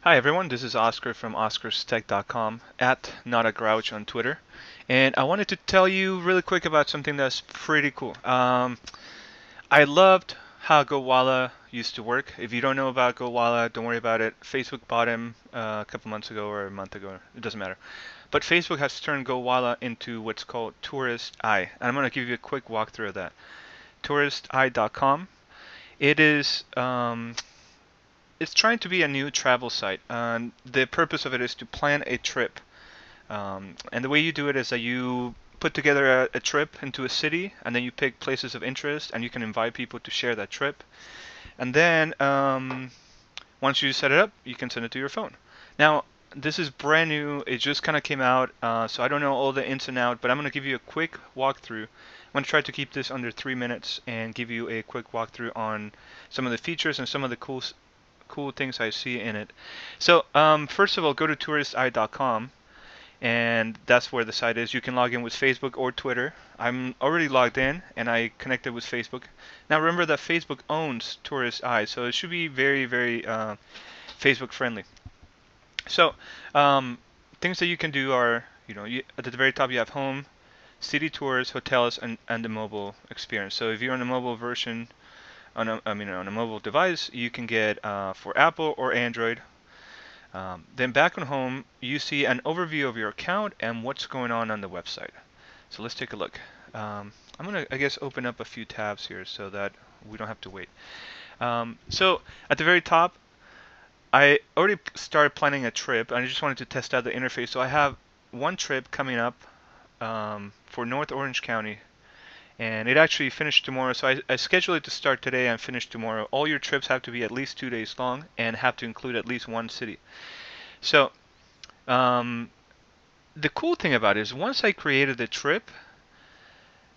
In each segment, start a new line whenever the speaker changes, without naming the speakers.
Hi everyone, this is Oscar from oscarstech.com at not a grouch on Twitter, and I wanted to tell you really quick about something that's pretty cool. I loved how GoWalla used to work. If you don't know about GoWalla, don't worry about it. Facebook bought him a couple months ago or a month ago. It doesn't matter. But Facebook has turned GoWalla into what's called Touristeye, and I'm going to give you a quick walkthrough of that. Touristeye.com. It is it's trying to be a new travel site. The purpose of it is to plan a trip. And the way you do it is that you put together a trip into a city, and then you pick places of interest, and you can invite people to share that trip. And then once you set it up, you can send it to your phone. Now, this is brand new. It just kind of came out, so I don't know all the ins and outs, but I'm going to give you a quick walkthrough. I'm going to try to keep this under 3 minutes and give you a quick walkthrough on some of the features and some of the cool things I see in it. So first of all, go to touristeye.com, and that's where the site is. You can log in with Facebook or Twitter. I'm already logged in, and I connected with Facebook. Now remember that Facebook owns Touristeye, so it should be very Facebook friendly. So things that you can do are, at the very top you have home, city tours, hotels, and the mobile experience. So if you're on the mobile version, on a mobile device, you can get for Apple or Android. Then back on home, you see an overview of your account and what's going on the website. So let's take a look. I'm gonna, I guess, open up a few tabs here so that we don't have to wait. So at the very top, I already started planning a trip, and I just wanted to test out the interface. So I have one trip coming up for North Orange County, and it actually finished tomorrow. So I scheduled it to start today and finish tomorrow. All your trips have to be at least 2 days long and have to include at least one city. So um, the cool thing about it is once I created the trip,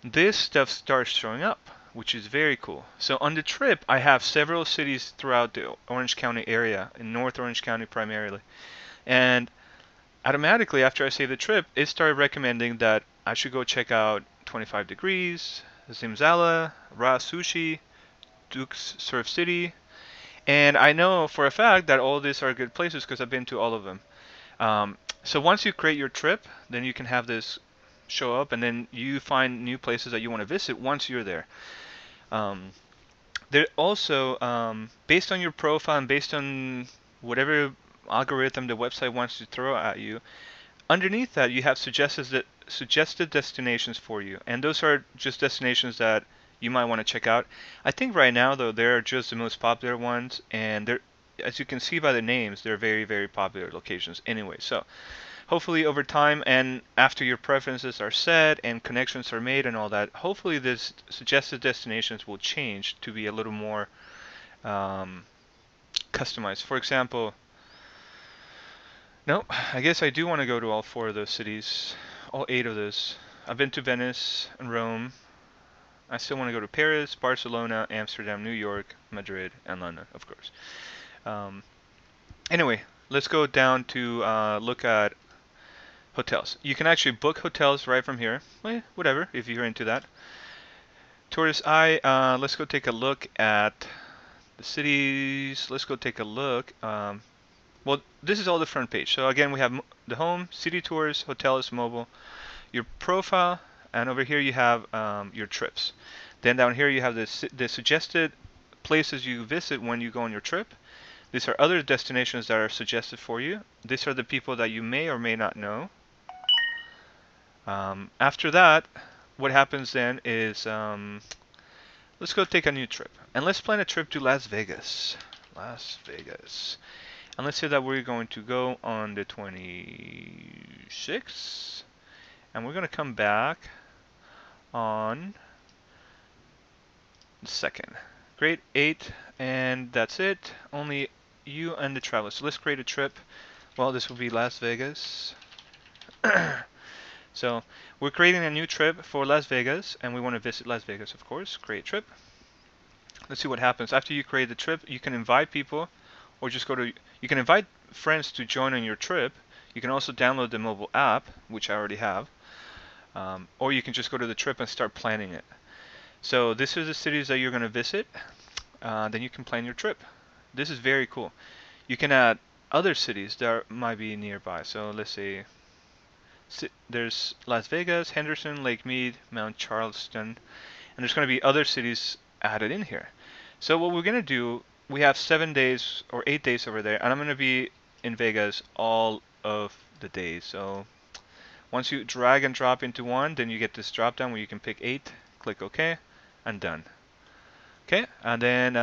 this stuff starts showing up, which is very cool. So on the trip, I have several cities throughout the Orange County area, in North Orange County primarily. And automatically, after I save the trip, it started recommending that I should go check out 25 Degrees, Zimzala, Ra Sushi, Duke's Surf City. And I know for a fact that all these are good places because I've been to all of them. So once you create your trip, then you can have this show up, and then you find new places that you want to visit once you're there. Um, there also, based on your profile and based on whatever algorithm the website wants to throw at you, underneath that you have suggested destinations for you, and those are just destinations that you might want to check out. I think right now though they're just the most popular ones, and they're, as you can see by the names, they're very popular locations anyway. So hopefully over time and after your preferences are set and connections are made and all that, hopefully this suggested destinations will change to be a little more um, customized. For example, no, I guess I do want to go to all four of those cities, all eight of those. I've been to Venice and Rome. I still want to go to Paris, Barcelona, Amsterdam, New York, Madrid, and London, of course. Um, anyway, let's go down to look at hotels. You can actually book hotels right from here. Whatever, if you're into that. Touristeye, let's go take a look at the cities. Let's go take a look. Well, this is all the front page. So again, we have the home, city tours, hotels, mobile, your profile, and over here you have your trips. Then down here you have the suggested places you visit when you go on your trip. These are other destinations that are suggested for you. These are the people that you may or may not know. After that, what happens then is let's go take a new trip. And let's plan a trip to Las Vegas. Las Vegas. And let's say that we're going to go on the 26th. And we're going to come back on the 2nd. Great, 8. And that's it. Only you and the traveler. So let's create a trip. Well, this will be Las Vegas. So we're creating a new trip for Las Vegas, and we want to visit Las Vegas, of course. Create trip. Let's see what happens. After you create the trip, you can invite people, or just go to, you can invite friends to join on your trip. You can also download the mobile app, which I already have, or you can just go to the trip and start planning it. So this is the cities that you're going to visit. Then you can plan your trip. This is very cool. You can add other cities that might be nearby. So let's say there's Las Vegas, Henderson, Lake Mead, Mount Charleston, and there's going to be other cities added in here. So what we're going to do, we have 7 days or 8 days over there, and I'm going to be in Vegas all of the days. So once you drag and drop into one, then you get this drop down where you can pick 8, click OK, and done. Okay, and then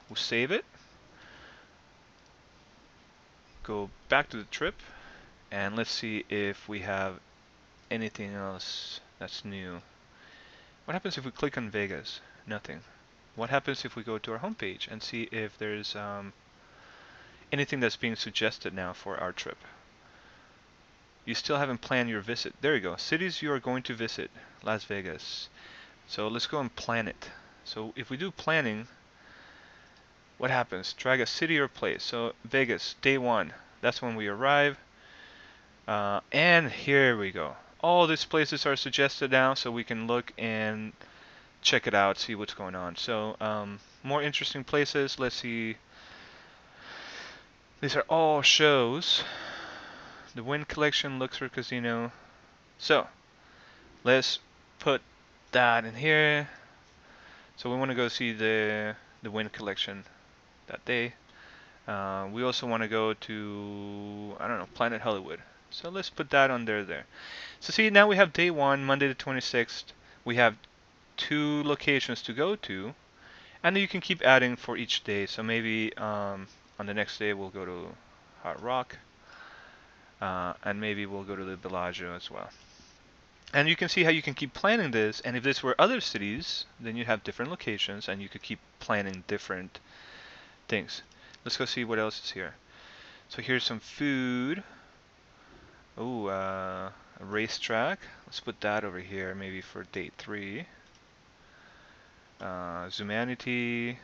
we'll save it, go back to the trip, and let's see if we have anything else that's new. What happens if we click on Vegas? Nothing. What happens if we go to our homepage and see if there's anything that's being suggested now for our trip? You still haven't planned your visit. There you go. Cities you are going to visit. Las Vegas. So let's go and plan it. So if we do planning, what happens? Drag a city or place. So Vegas, day 1. That's when we arrive. And here we go. All these places are suggested now, so we can look and check it out, see what's going on. So more interesting places. Let's see. These are all shows. The Wynn Collection, Luxor Casino. So let's put that in here. So we want to go see the Wynn Collection that day. We also want to go to, I don't know, Planet Hollywood. So let's put that on there. So see, now we have day 1, Monday the 26th. We have 2 locations to go to, and then you can keep adding for each day. So maybe on the next day we'll go to Hard Rock, and maybe we'll go to the Bellagio as well. And you can see how you can keep planning this, and if this were other cities, then you have different locations, and you could keep planning different things. Let's go see what else is here. So here's some food. Oh, a racetrack. Let's put that over here, maybe for day 3. Zumanity,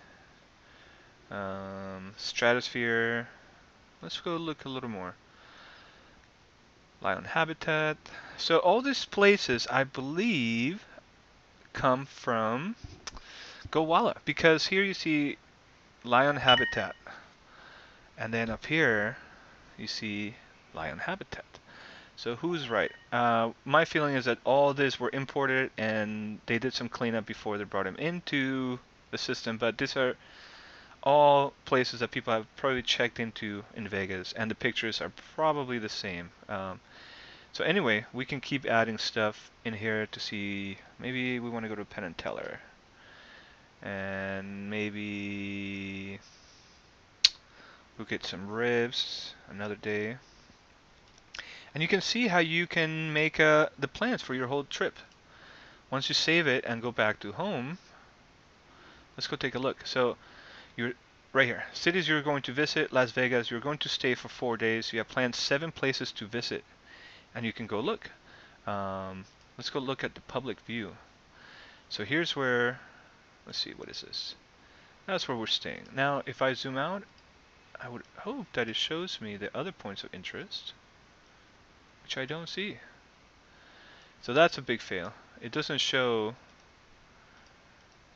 Stratosphere. Let's go look a little more. Lion Habitat. So all these places, I believe, come from Gowalla, because here you see Lion Habitat, and then up here you see Lion Habitat. So who's right? My feeling is that all this were imported and they did some cleanup before they brought them into the system, but these are all places that people have probably checked into in Vegas, and the pictures are probably the same. So anyway, we can keep adding stuff in here to see. Maybe we want to go to Penn and Teller, and maybe we'll get some ribs another day. And you can see how you can make the plans for your whole trip. Once you save it and go back to home, let's go take a look. So you're right here. Cities you're going to visit: Las Vegas. You're going to stay for 4 days. You have planned 7 places to visit, and you can go look. Let's go look at the public view. So here's where, let's see, what is this? That's where we're staying. Now, if I zoom out, I would hope that it shows me the other points of interest, which I don't see. So that's a big fail. It doesn't show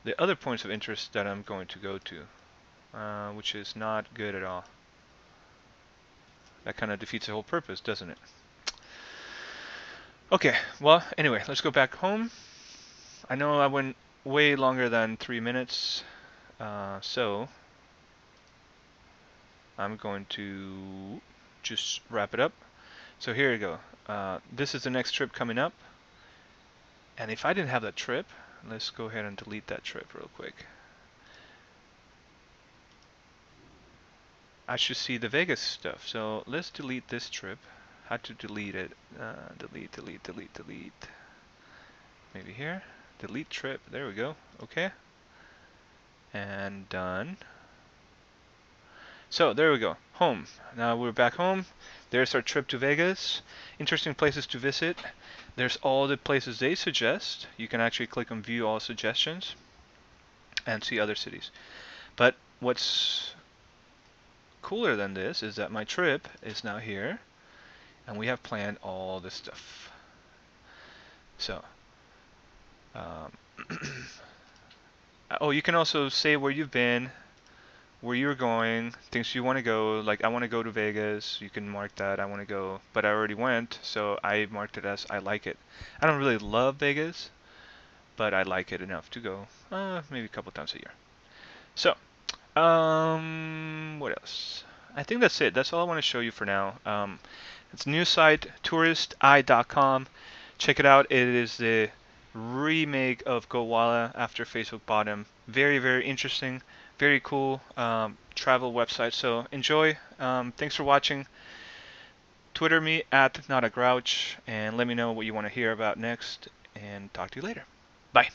the other points of interest that I'm going to go to, which is not good at all. That kind of defeats the whole purpose, doesn't it? Okay, well, anyway, let's go back home. I know I went way longer than 3 minutes, so I'm going to just wrap it up. So here you go. This is the next trip coming up. And if I didn't have that trip, let's go ahead and delete that trip real quick. I should see the Vegas stuff. So let's delete this trip. How to delete it? Delete. Maybe here. Delete trip. There we go. Okay. And done. So there we go. Home. Now we're back home. There's our trip to Vegas. Interesting places to visit. There's all the places they suggest. You can actually click on view all suggestions and see other cities. But what's cooler than this is that my trip is now here, and we have planned all this stuff. So, oh, you can also say where you've been, where you're going, things you want to go. Like I want to go to Vegas. You can mark that. I want to go, but I already went, so I marked it as I like it. I don't really love Vegas, but I like it enough to go maybe a couple times a year. So, what else? I think that's it. That's all I want to show you for now. It's a new site, Touristeye.com. Check it out. It is the remake of Gowalla after Facebook bought him. Very, very interesting, very cool travel website. So enjoy. Thanks for watching. Twitter me at Not a Grouch and let me know what you want to hear about next. And talk to you later. Bye.